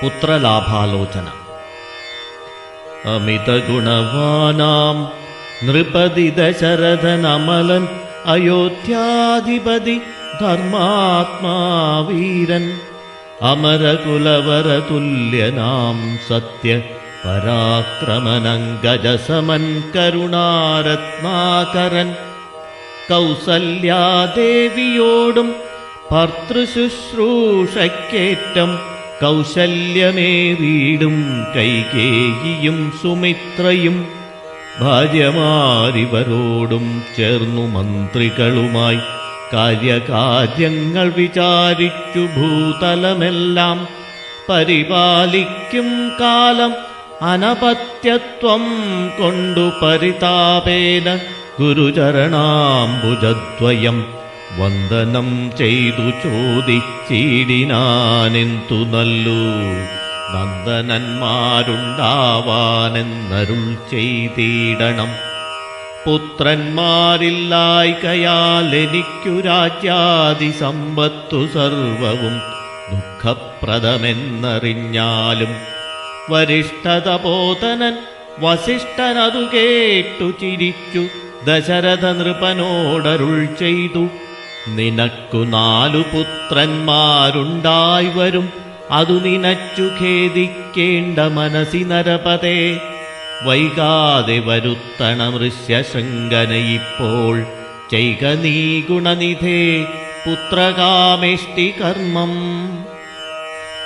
പുത്രലാഭാലോചന. അമിതഗുണവാനാം നൃപതി ദശരഥനമലൻ അയോധ്യാധിപതി ധർമാത്മാവീരൻ അമരകുലവരതുല്യനാം സത്യ പരാക്രമനങ്കജസമൻ കരുണാരത്നാകരൻ കൗസല്യാദേവിയോടും ഭർതൃശുശ്രൂഷയ്ക്കേറ്റം കൗശല്യമേറിയിടും കൈകേയിയും സുമിത്രയും ഭാര്യമാരിവരോടും ചേർന്നു മന്ത്രികളുമായി കാര്യകാര്യങ്ങൾ വിചാരിച്ചു ഭൂതലമെല്ലാം പരിപാലിക്കും കാലം അനപത്യത്വം കൊണ്ടു പരിതാപേന ഗുരുചരണാംബുജദ്വയം വന്ദനം ചെയ്തു ചോദിച്ചിടിനാനെന്തു നല്ലു നന്ദനന്മാരുണ്ടാവാനെന്നരുൾ ചെയ്തിടണം. പുത്രന്മാരില്ലായ്കയാൽ എനിക്കു രാജ്യാദി സമ്പത്തു സർവവും ദുഃഖപ്രദമെന്നറിഞ്ഞാലും വരിഷ്ഠതപോതനൻ വസിഷ്ഠനതു കേട്ടു ചിരിച്ചു ദശരഥ നൃപനോടരുൾ ചെയ്തു, നിനക്കു 4 പുത്രന്മാരുണ്ടായി വരും, അതു നിനച്ചു ഖേദിക്കേണ്ട മനസി നരപതേ. വൈകാതെ വരുത്തണം ഋഷ്യശൃംഖനയിപ്പോൾ ചെയ്ക നീ ഗുണനിധേ പുത്രകാമേഷ്ടി കർമ്മം.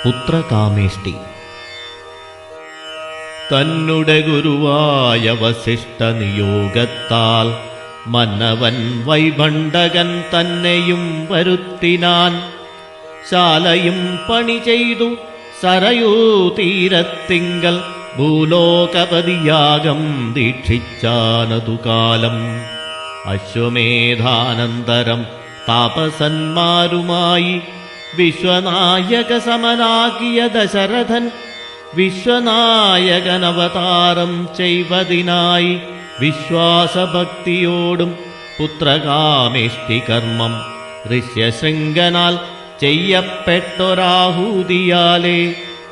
പുത്രകാമേഷ്ടി തന്നുടെ ഗുരുവായ വസിഷ്ഠ നിയോഗത്താൽ മന്നവൻ വൈഭണ്ഡകൻ തന്നെയും വരുത്തിനാൻ. ശാലയും പണി ചെയ്തു സരയൂ തീരത്തിങ്കൽ ഭൂലോകപതിയാഗം ദീക്ഷിച്ചാനതു കാലം. അശ്വമേധാനന്തരം താപസന്മാരുമായി വിശ്വനായക സമനാകിയ ദശരഥൻ വിശ്വനായകനവതാരം ചെയ്വതിനായി വിശ്വാസഭക്തിയോടും പുത്രകാമേഷ്ടി കർമ്മം ഋഷ്യശൃംഖനാൽ ചെയ്യപ്പെട്ടൊരാഹൂതിയാലേ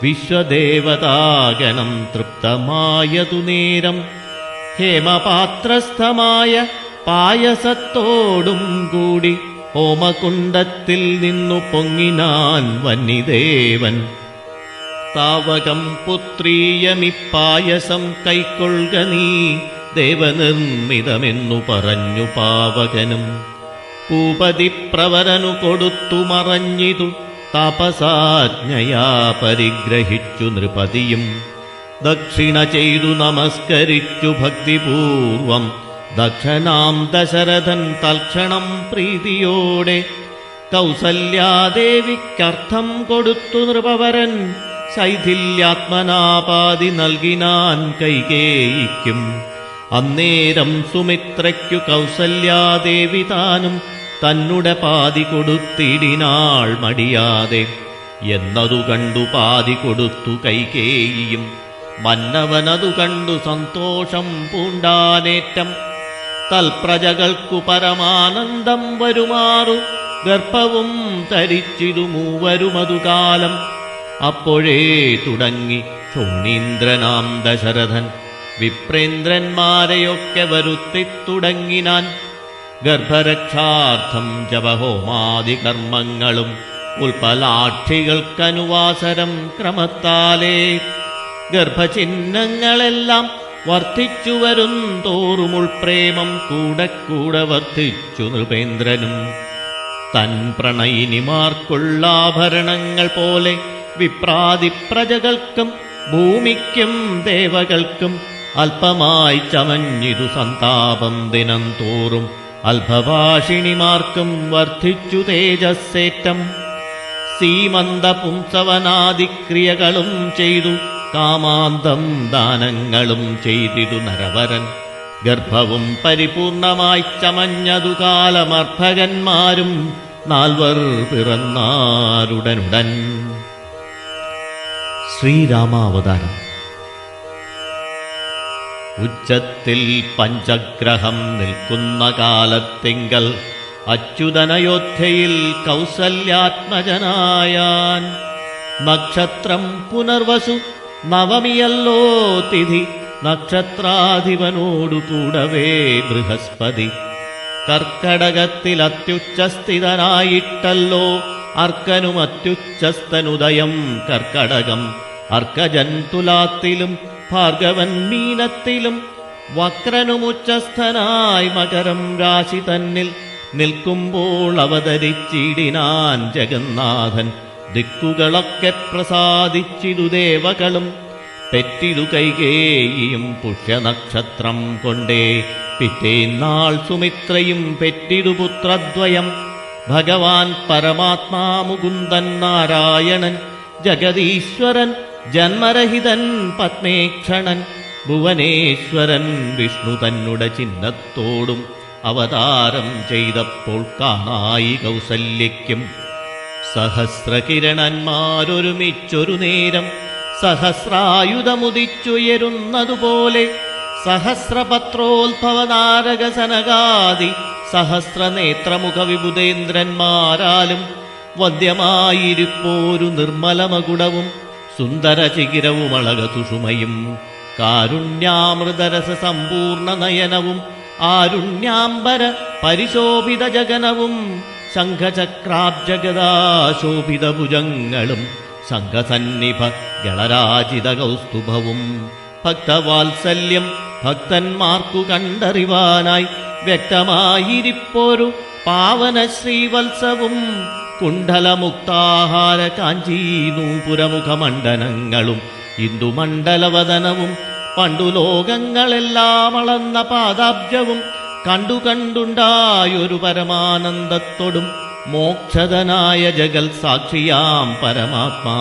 വിശ്വദേവതാഗണം തൃപ്തമായതു നേരം ഹേമപാത്രസ്ഥമായ പായസത്തോടും കൂടി ഹോമകുണ്ഡത്തിൽ നിന്നു പൊങ്ങിനാൻ വന്യദേവൻ. താവകം പുത്രീയമിപ്പായസം കൈക്കൊള്ളുക നീ ദേവനിർമ്മിതമെന്നു പറഞ്ഞു പാവകനും. ഭൂപതിപ്രവരനു കൊടുത്തു മറഞ്ഞിതു താപസാജ്ഞയാ പരിഗ്രഹിച്ചു നൃപതിയും. ദക്ഷിണ ചെയ്തു നമസ്കരിച്ചു ഭക്തിപൂർവം ദക്ഷനാം ദശരഥൻ തൽക്ഷണം പ്രീതിയോടെ കൗസല്യാദേവിക്കർത്ഥം കൊടുത്തു നൃപവരൻ. ശൈഥില്യാത്മനാപാതി നൽകിനാൻ കൈകേയിക്കും. അന്നേരം സുമിത്രയ്ക്കു കൗസല്യാദേവി താനും തന്നുടെ പാതി കൊടുത്തിടിനാൾ മടിയാതെ. എന്നതു കണ്ടു പാതി കൊടുത്തു കൈകേയിയും. മന്നവനതു കണ്ടു സന്തോഷം പൂണ്ടാനേറ്റം. തൽപ്രജകൾക്കു പരമാനന്ദം വരുമാറു ഗർഭവും ധരിച്ചിതു മൂവരുമതു കാലം. അപ്പോഴേ തുടങ്ങി ശോണീന്ദ്രനാം ദശരഥൻ വിപ്രേന്ദ്രന്മാരെയൊക്കെ വരുത്തിത്തുടങ്ങിനാൻ. ഗർഭരക്ഷാർത്ഥം ജപഹോമാദി കർമ്മങ്ങളും ഉൽപ്പലാക്ഷികൾക്കനുവാസരം ക്രമത്താലേ. ഗർഭചിഹ്നങ്ങളെല്ലാം വർദ്ധിച്ചു വരും തോറും ഉൾപ്രേമം കൂടെ കൂടെ വർദ്ധിച്ചു നൃപേന്ദ്രനും. തൻ പ്രണയിനിമാർക്കുള്ള ആഭരണങ്ങൾ പോലെ വിപ്രാതിപ്രജകൾക്കും ഭൂമിക്കും ദേവകൾക്കും അല്പമായി ചമഞ്ഞിതു സന്താപം ദിനം തോറും. അല്പഭാഷിണിമാർക്കും വർദ്ധിച്ചു തേജസ്സേറ്റം. സീമന്ത പുംസവനാദിക്രിയകളും ചെയ്തു കാമാന്തം ദാനങ്ങളും ചെയ്തിതു നരവരൻ. ഗർഭവും പരിപൂർണമായി ചമഞ്ഞതു കാലമർഭകന്മാരും 4 പിറന്നാരുടനുടൻ. ശ്രീരാമാവതാരം. ഉച്ചത്തിൽ പഞ്ചഗ്രഹം നിൽക്കുന്ന കാലത്തിങ്കൽ അച്യുതനയോധ്യയിൽ കൗസല്യാത്മജനായാൻ. നക്ഷത്രം പുനർവസു നവമിയല്ലോ തിഥി, നക്ഷത്രാധിപനോടു കൂടവേ ബൃഹസ്പതി. കർക്കടകത്തിൽ അത്യുച്ചസ്ഥിതനായിട്ടല്ലോ അർക്കനും അത്യുച്ചസ്ഥനുദയം കർക്കടകം. അർക്കജൻ തുലാത്തിലും ഭാർഗവൻ മീനത്തിലും വക്രനുമുച്ചസ്ഥനായി മകരം രാശി തന്നിൽ നിൽക്കുമ്പോൾ അവതരിച്ചിടിനാൻ ജഗന്നാഥൻ. ദിക്കുകളൊക്കെ പ്രസാദിച്ചിതു ദേവകളും, പെറ്റിതു കൈകേയിയും പുഷ്യനക്ഷത്രം കൊണ്ടേ. പിറ്റേന്നാൾ സുമിത്രയും പെറ്റിതു പുത്രദ്വയം. ഭഗവാൻ പരമാത്മാ മുകുന്ദൻ നാരായണൻ, ജഗദീശ്വരൻ ജന്മരഹിതൻ പത്മേക്ഷണൻ, ഭുവനേശ്വരൻ വിഷ്ണു തന്നുടെ ചിഹ്നത്തോടും അവതാരം ചെയ്തപ്പോൾ കാണായി കൗസല്യയ്ക്കും. സഹസ്രകിരണന്മാരൊരുമിച്ചൊരു നേരം സഹസ്രായുധമുദിച്ചുയരുന്നതുപോലെ, സഹസ്രപത്രോത്ഭവനാരകസനകാദി സഹസ്രനേത്രമുഖ വിബുധേന്ദ്രന്മാരാലും വദ്യമായിരിപ്പോരു നിർമ്മലമകുടവും സുന്ദരചികിരവും അളകസുഷുമയും കാരുണ്യാമൃതരസ സമ്പൂർണ്ണ നയനവും ആരുണ്യാംബര പരിശോഭിത ജഗനവും ശംഖചക്രാബ്ജഗദാശോഭിത ഭുജങ്ങളും സംഘസന്നിഭ ഗളരാജിത കൗസ്തുഭവും. ഭക്തവാത്സല്യം ഭക്തന്മാർക്കു കണ്ടറിവാനായി വ്യക്തമായിരിപ്പോരു പാവന ശ്രീവത്സവും കുണ്ഡലമുക്താഹാര കാഞ്ചീനൂപുരമുഖമണ്ഡനങ്ങളും ഇന്ദുമണ്ഡലവദനവും പണ്ടു ലോകങ്ങളെല്ലാം അളന്ന പാദാബ്ജവും കണ്ടുണ്ടായൊരു പരമാനന്ദത്തോടും മോക്ഷദനായ ജഗൽ സാക്ഷിയാം പരമാത്മാ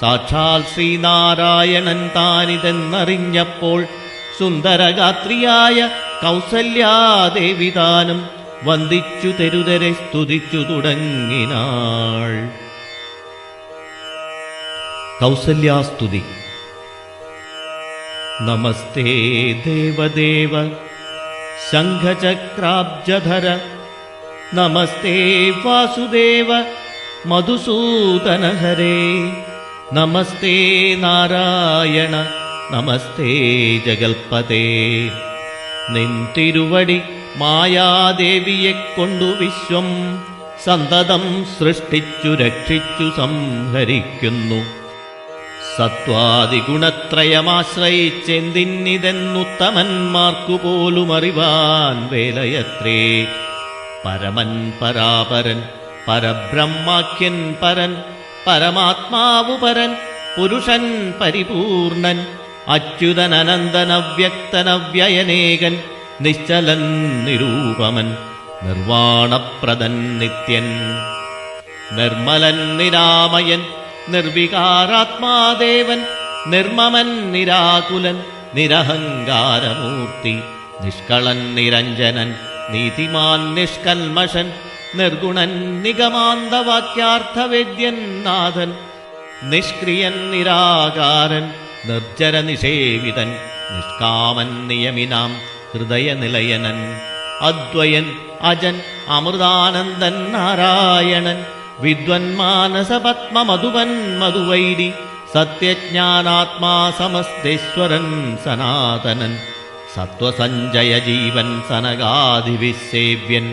സാക്ഷാൽ ശ്രീനാരായണൻ താനിതെന്നറിഞ്ഞപ്പോൾ സുന്ദരഗാത്രിയായ കൗസല്യാദേവിതാനും വന്ദിച്ചു തെരുതെരെ സ്തുതിച്ചു തുടങ്ങിനാൾ. കൗസല്യാസ്തുതി. നമസ്തേ ദേവദേവ ശംഖചക്രാബ്ജധര, നമസ്തേ വാസുദേവ മധുസൂദന ഹരേ, നമസ്തേ നാരായണ നമസ്തേ ജഗൽപതേ. നിൻ തിരുവടി മായാദേവിയെക്കൊണ്ടു വിശ്വം സന്തതം സൃഷ്ടിച്ചു രക്ഷിച്ചു സംഹരിക്കുന്നു. സത്വാദിഗുണത്രയമാശ്രയിച്ചെന്തിന്നിതെന്നുത്തമന്മാർക്കു പോലും അറിവാൻ വേലയത്രേ. പരമൻ പരാപരൻ പരബ്രഹ്മാഖ്യൻ പരൻ പരമാത്മാവു പരൻ പുരുഷൻ പരിപൂർണൻ അച്യുതൻ അനന്തൻ അവ്യക്തൻ അവ്യയനേകൻ നിശ്ചലൻ നിരൂപമൻ നിർവാണപ്രദൻ നിത്യൻ നിർമ്മലൻ നിരാമയൻ നിർവികാരാത്മാദേവൻ നിർമ്മമൻ നിരാകുലൻ നിരഹങ്കാരമൂർത്തി നിഷ്കളൻ നിരഞ്ജനൻ നീതിമാൻ നിഷ്കൽമഷൻ നിർഗുണൻ നിഗമാന്തവാക്യാർത്ഥവേദ്യൻ നാഥൻ നിഷ്ക്രിയൻ നിരാകാരൻ നിർജ്ജര നിഷേവിതൻ നിഷ്കാമൻ നിയമിനാം ഹൃദയനിലയനൻ അദ്വയൻ അജൻ അമൃതാനന്ദൻ നാരായണൻ വിദ്വന്മാനസപത്മമധുവൻ മധുവൈരി സത്യജ്ഞാനാത്മാ സമസ്തേശ്വരൻ സനാതനൻ സത്വസഞ്ജയ ജീവൻ സനകാദിവിസേവ്യൻ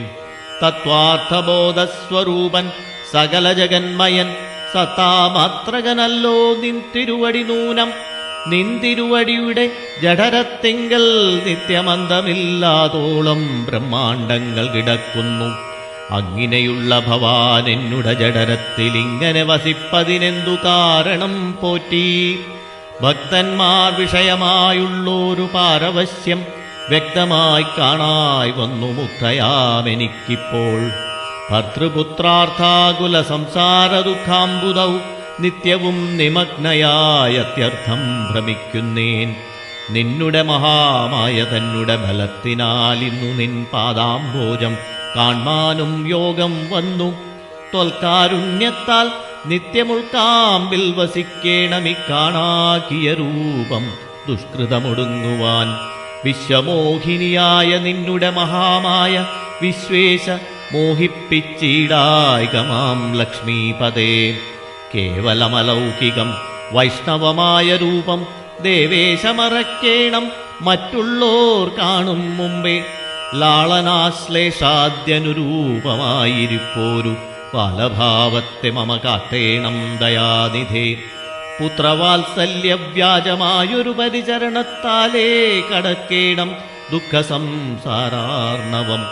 തത്വാർത്ഥബോധസ്വരൂപൻ സകല ജഗന്മയൻ സത്താമാത്രകനല്ലോ നിൻ തിരുവടി നൂനം നിൻ തിരുവടിയുടെ ജഠരത്തിങ്കൽ നിത്യമന്തമില്ലാതോളം ബ്രഹ്മാണ്ടങ്ങൾ കിടക്കുന്നു. അങ്ങിനെയുള്ള ഭവാൻ എന്നുടെ ജഠരത്തിൽ ഇങ്ങനെ വസിപ്പതിനെന്തു കാരണം പോറ്റി? ഭക്തന്മാർ വിഷയമായുള്ളൊരു പാരവശ്യം വ്യക്തമായി കാണായി വന്നു മുക്തയാമെനിക്കിപ്പോൾ. ഭർത്തൃപുത്രാർത്ഥാകുല സംസാര ദുഃഖാംബുദൗ നിത്യവും നിമഗ്നയായത്യർത്ഥം ഭ്രമിക്കുന്നേൻ. നിന്നുടെ മഹാമായ തന്നുടെ ബലത്തിനാൽ ഇന്നു നിൻ പാദാംബോജം കാൺമാനും യോഗം വന്നു. ത്വൽക്കാരുണ്യത്താൽ നിത്യമുൾക്കാമ്പിൽ വസിക്കേണമിക്കാണാക്കിയ രൂപം ദുഷ്കൃതമൊടുങ്ങുവാൻ. വിശ്വമോഹിനിയായ നിന്നുടെ മഹാമായ വിശ്വേശ മോഹിപ്പിച്ചിടായികമാം ലക്ഷ്മീപദേ. കേവലമലൗകികം വൈഷ്ണവമായ രൂപം ദേവേശമറക്കേണം മറ്റുള്ളോർ കാണും മുമ്പേ. ലാളനാശ്ലേഷാദ്യനുരൂപമായിരിപ്പോരു ബാലഭാവത്തെ മമ കാട്ടേണം ദയാനിധേ. പുത്രവാത്സല്യവ്യാജമായൊരു പരിചരണത്താലേ കടക്കേണം ദുഃഖസംസാരാർണവം.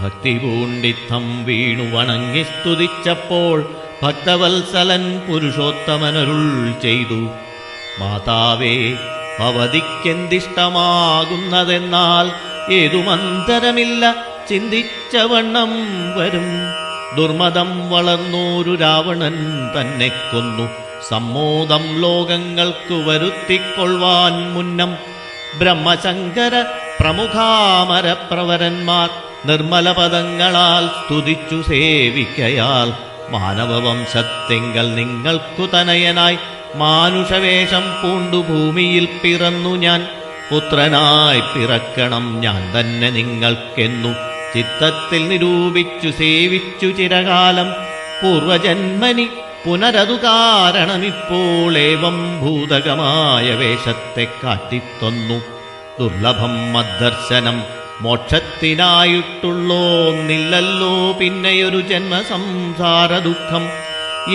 ഭക്തി പൂണ്ടിത്തം വീണു വണങ്ങി സ്തുതിച്ചപ്പോൾ ഭക്തവത്സലൻ പുരുഷോത്തമനരുൾ ചെയ്തു, മാതാവേ, ഭവതിക്കെന്തിഷ്ടമാകുന്നതെന്നാൽ ഏതുമന്തരമില്ല ചിന്തിച്ച വണ്ണം വരും. ദുർമതം വളർന്നോരു രാവണൻ തന്നെ കൊന്നു സമ്മോദം ലോകങ്ങൾക്കു വരുത്തിക്കൊള്ളുവാൻ മുന്നം. ബ്രഹ്മശങ്കര പ്രമുഖാമരപ്രവരന്മാർ നിർമ്മല പദങ്ങളാൽ സ്തുതിച്ചു സേവിക്കയാൽ മാനവവംശത്തിങ്കൽ നിങ്ങൾക്കു തനയനായി മാനുഷവേഷം പൂണ്ടു ഭൂമിയിൽ പിറന്നു ഞാൻ. പുത്രനായി പിറക്കണം ഞാൻ തന്നെ നിങ്ങൾക്കെന്നു ചിത്തത്തിൽ നിരൂപിച്ചു സേവിച്ചു ചിരകാലം. പൂർവജന്മനി പുനരതു കാരണമിപ്പോൾ ഏവം ഭൂതകമായ വേഷത്തെ കാട്ടിത്തന്നു. ദുർലഭം മദ്ദർശനം മോക്ഷത്തിനായിട്ടുള്ളോന്നില്ലല്ലോ പിന്നെയൊരു ജന്മസംസാര ദുഃഖം.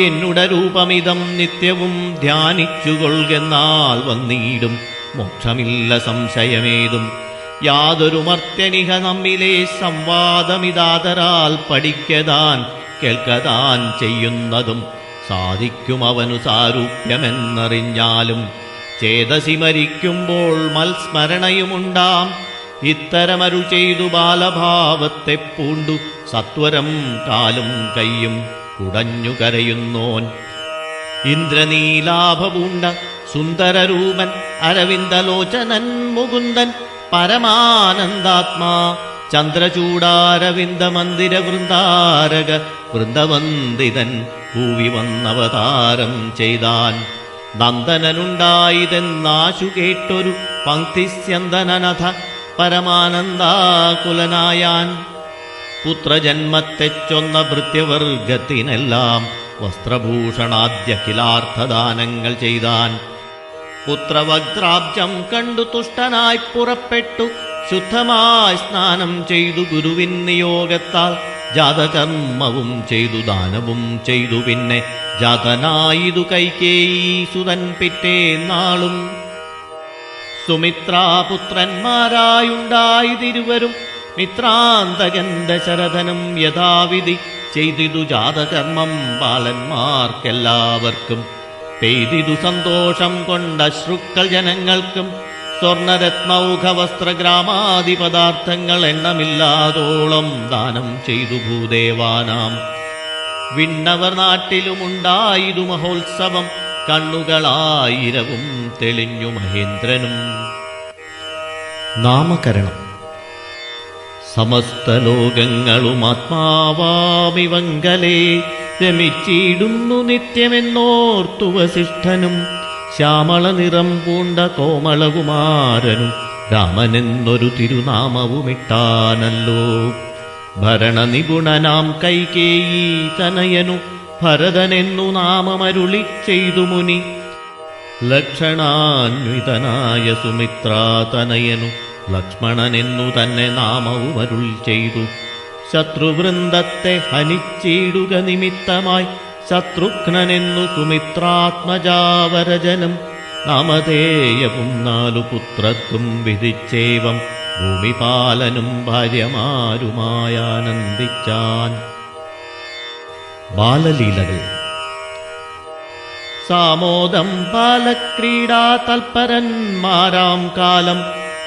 എന്നുടെ രൂപമിതം നിത്യവും ധ്യാനിച്ചുകൊള്ളുകെന്നാൽ വന്നിടും മോക്ഷമില്ല സംശയമേതും. യാതൊരു മർത്യനിഹ നമ്മിലെ സംവാദമിതാതരാൽ പഠിക്കതാൻ കേൾക്കതാൻ ചെയ്യുന്നതും സാധിക്കും അവനു സാരൂപ്യമെന്നറിഞ്ഞാലും. ചേതസി മരിക്കുമ്പോൾ മൽസ്മരണയുമുണ്ടാം. ഇത്തരമരു ചെയ്തു ബാലഭാവത്തെ പൂണ്ടു സത്വരം കാലും കയ്യും കുടഞ്ഞു കരയുന്നോൻ. ഇന്ദ്രനീലാഭപൂണ്ട സുന്ദരരൂപൻ അരവിന്ദലോചനൻ മുകുന്ദൻ പരമാനന്ദാത്മാ. ചന്ദ്രചൂടാരവിന്ദ മന്ദിര വൃന്ദാരക വൃന്ദവന്ദിതൻ ഭൂവി വന്നവതാരം ചെയ്താൻ. നന്ദനനുണ്ടായതെന്നാശു കേട്ടൊരു പങ്ക്തിസ്യന്തനനഥ പരമാനന്ദാകുലനായാൻ. പുത്രജന്മത്തെ ചൊന്ന ഭൃത്യവർഗത്തിനെല്ലാം വസ്ത്രഭൂഷണാദ്യഖിലാർത്ഥദാനങ്ങൾ ചെയ്താൻ. പുത്രവക്ത്രാബ്ജം കണ്ടു തുഷ്ടനായി പുറപ്പെട്ടു ശുദ്ധമായി സ്നാനം ചെയ്തു ഗുരുവിൻ നിയോഗത്താൽ. ജാതകർമ്മവും ചെയ്തു ദാനവും ചെയ്തു പിന്നെ ജാതനായിതു കൈകേയീസുതൻ പിറ്റേന്നാളും. സുമിത്രാപുത്രന്മാരായുണ്ടായതിരുവരും മിത്രാന്തകൻ ദശരഥനും യഥാവിധി ചെയ്തിതു ജാതകർമ്മം ബാലന്മാർക്കെല്ലാവർക്കും. പെയ്തിതു സന്തോഷം കൊണ്ടശ്രുക്കൾ ജനങ്ങൾക്കും. സ്വർണരത്നൗഘവസ്ത്രഗ്രാമാദി പദാർത്ഥങ്ങൾ എണ്ണമില്ലാതോളം ദാനം ചെയ്തു ഭൂദേവാനാം. വിണ്ണവർ നാട്ടിലുമുണ്ടായിതു മഹോത്സവം. കണ്ണുകളായിരവും തെളിഞ്ഞു മഹേന്ദ്രനും. നാമകരണം. സമസ്ത ലോകങ്ങളും ആത്മാവാമിവങ്കലേ രമിച്ചിടുന്നു നിത്യമെന്നോർത്തു വസിഷ്ഠനും. ശ്യാമള നിറം പൂണ്ട കോമളകുമാരനും രാമനെന്നൊരു തിരുനാമവുമിട്ടാനല്ലോ. ഭരണനിപുണനാം കൈകേയീ തനയനു ഭരതനെന്നു നാമമരുളി ചെയ്തു മുനി. ലക്ഷണാന്വിതനായ സുമിത്രാതനയനു ലക്ഷ്മണനെന്നു തന്നെ നാമവുമരുൾ ചെയ്തു. ശത്രുവൃന്ദത്തെ ഹനിച്ചിടുക നിമിത്തമായി ശത്രുഘ്നെന്നു സുമിത്രാത്മജാവരജനം. നാമധേയവും 4 പുത്രർക്കും വിധിച്ചേവം ഭൂമിപാലനും ഭാര്യമാരുമായാനന്ദിച്ചാൻ. ബാലലീലകൾ. സാമോദം ബാലക്രീഡാ തൽപരന്മാരാം കാലം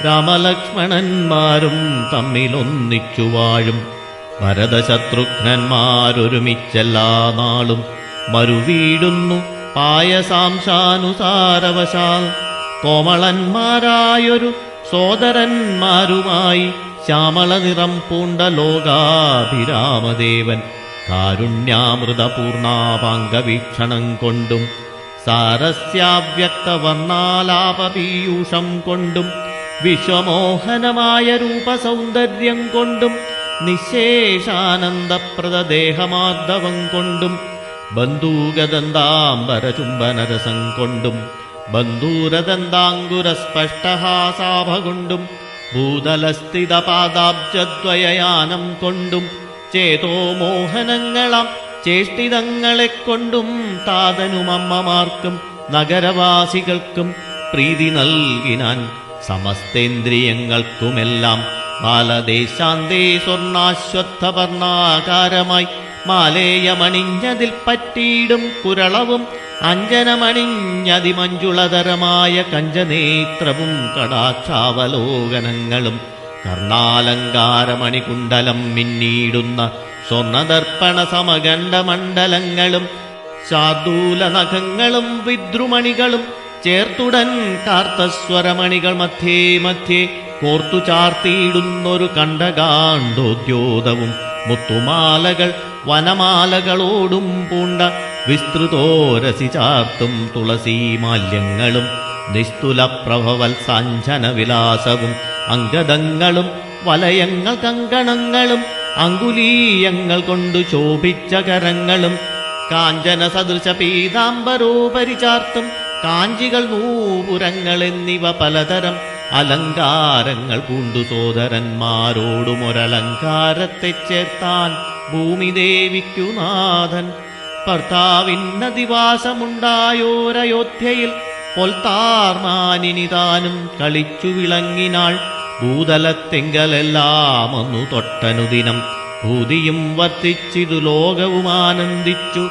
രാമലക്ഷ്മണന്മാരും തമ്മിലൊന്നിച്ചു വാഴും. ഭരതശത്രുഘ്നന്മാരൊരുമിച്ചെല്ലാ നാളും മരുവീടുന്നു പായസാംശാനുസാരവശാൽ. കോമളന്മാരായൊരു സോദരന്മാരുമായി ശ്യാമള നിറം പൂണ്ട ലോകാഭിരാമദേവൻ കാരുണ്യാമൃതപൂർണാപാംഗവീക്ഷണം കൊണ്ടും സാരസ്യാവ്യക്തവർണ്ണാലാപപീയൂഷം കൊണ്ടും വിശ്വമോഹനമായ രൂപസൗന്ദര്യം കൊണ്ടും നിശേഷാനന്ദപ്രദദേഹമാർദ്ദവം കൊണ്ടും ബന്ധൂകദന്താംബരചുംബനരസം കൊണ്ടും ബന്ധൂരദന്താങ്കുരസ്പഷ്ടഹാസാഭ കൊണ്ടും ഭൂതലസ്ഥിതപാദാബ്ജദ്വയയാനം കൊണ്ടും ചേതോ മോഹനങ്ങളാം ചേഷ്ടിതങ്ങളെക്കൊണ്ടും താതനുമമ്മമാർക്കും നഗരവാസികൾക്കും പ്രീതി നൽകിനാൻ സമസ്തേന്ദ്രിയങ്ങൾക്കുമെല്ലാം ബാലദേശാന്തേ സ്വർണാശ്വത്ഥവർണാകാരമായി മാലേയമണിഞ്ഞതിൽ പറ്റിയിടും കുരളവും അഞ്ജനമണിഞ്ഞതിമഞ്ജുളതരമായ കഞ്ചനേത്രവും കടാക്ഷാവലോകനങ്ങളും കർണാലങ്കാരമണികുണ്ടലം മിന്നീടുന്ന സ്വർണദർപ്പണ സമഗണ്ഡമണ്ഡലങ്ങളും ശാർദൂലനഖങ്ങളും വിദ്രുമണികളും ചേർത്തുടൻ കാർത്തസ്വരമണികൾ മധ്യേ മധ്യേ കോർത്തു ചാർത്തിയിടുന്നൊരു കണ്ടകാണ്ഡോദ്യോതവും മുത്തുമാലകൾ വനമാലകളോടും പൂണ്ട വിസ്തൃതോരസി ചാർത്തും തുളസീമാല്യങ്ങളും നിസ്തുല പ്രഭവത്സാഞ്ജനവിലാസവും അംഗദങ്ങളും വലയങ്ങൾ കങ്കണങ്ങളും അങ്കുലീയങ്ങൾ കൊണ്ടു ശോഭിച്ച കരങ്ങളും കാഞ്ചന സദൃശ പീതാംബരോപരി ചാർത്തും കാഞ്ചികൾ നൂപുരങ്ങൾ എന്നിവ പലതരം അലങ്കാരങ്ങൾ പൂണ്ടു സോദരന്മാരോടുമൊരലങ്കാരത്തെ ചേർത്താൻ ഭൂമിദേവിക്കു നാഥൻ ഭർത്താവിന്നതിവാസമുണ്ടായോരയോധ്യയിൽ പൊൽത്താർമാനിനി താനും കളിച്ചു വിളങ്ങിനാൾ ഭൂതലത്തെങ്കലെല്ലാം ഒന്നു തൊട്ടനുദിനം ഭൂതിയും വർദ്ധിച്ചിതു ലോകവും ആനന്ദിച്ചു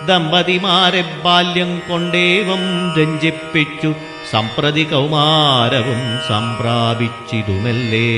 ദമ്പതിമാരെ ബാല്യം കൊണ്ടേവം രഞ്ജിപ്പിച്ചു സംപ്രതി കൗമാരവും സംപ്രാപിച്ചിതുമല്ലേ.